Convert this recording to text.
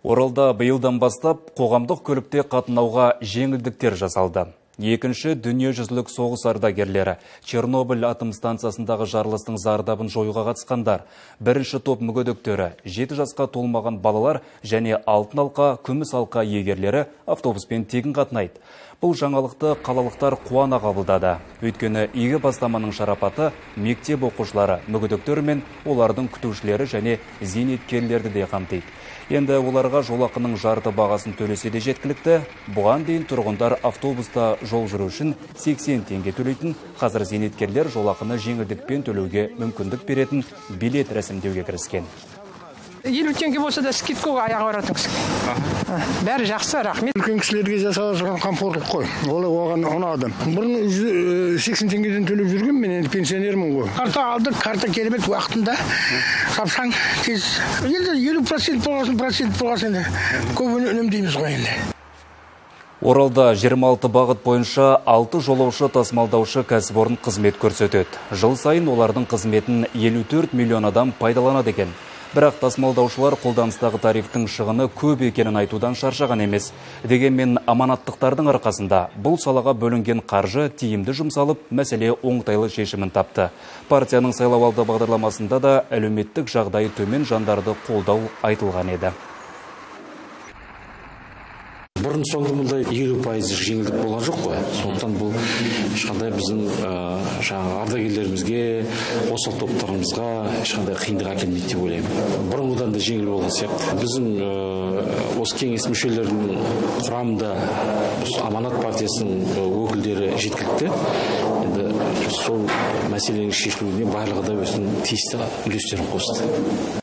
Оралда биылдан бастап қоғамдық көлікте қатынауға жеңілдіктер жасалды. Екінші дүниежүзілік соғыс ардагерлері Чернобыль атом станциясындағы жарылыстың зардабын жоюға қатысқандар, бірінші топ мүгедектері, 7 жасқа толмаған балалар және алтын алқа, күміс алқа иегерлері автобуспен тегін қатынайды. Бұл жаңалықты қалалықтар қуана қабылдады. Өйткені игі бастаманың шарапаты мектеп оқушылары, мүгедектер мен олардың күтушілері және зейнеткерлерді де қамтиды. Енді оларға жолақының жарты бағасын төлесе де жеткілікті. Бұған дейін тұрғындар автобуста жол жүру үшін 80 теңге төлейтін, қазір зейнеткерлер жолақыны жеңілдікпен төлеуге мүмкіндік беретін билет рәсімдеуге кіріскен. 50 теңге болса да скидкаға аяғы баратын кісіге. Бәрі жақсы, рахмет. Үлкен кісілерге жасалған қамқорлық қой. Олай оған ұнады. Бұрын 80 теңгеден төлеп жүрген, мен енді пенсионермін ғой. Карта алдық, карта керемет уақытында. Сапсаң тез. Енді 50% болғасын, процент болғасын көп үнемдейміз ғой енді. Оралда 26 бағыт бойынша 6 жолаушы тасымалдаушы кәсіпорын қызмет көрсетеді. Жыл сайын олардың қызметін 54 миллион адам пайдаланады екен. Бірақ тасымалдаушылар қолданыстағы тарифтің шығыны көп екенін айтудан шаршаған емес. Дегенмен аманаттықтардың арқасында бұл салаға бөлінген қаржы тиімді жұмсалып, мәселе оңтайлы шешімін тапты. Партияның сайлауалды бағдарламасында да әлеуметтік жағдайы төмен жандарды қолдау айтылған еді. Бұрын соңды мұндай 50% жеңілдік болған жоқ қой. Сондықтан бұл ешқандай біздің ардагерлерімізге, осал топтарымызға ешқандай қиындық әкелмейді деп ойлаймын. Бұрынғыдан да жеңіл болған сияқты. Біздің осы кеңес мүшелерінің құрамында Аманат партиясының өкілдері жеткілікті. Енді сол мәселенің шешілуіне барлығы да өзінің тиісті үлестерін қосты.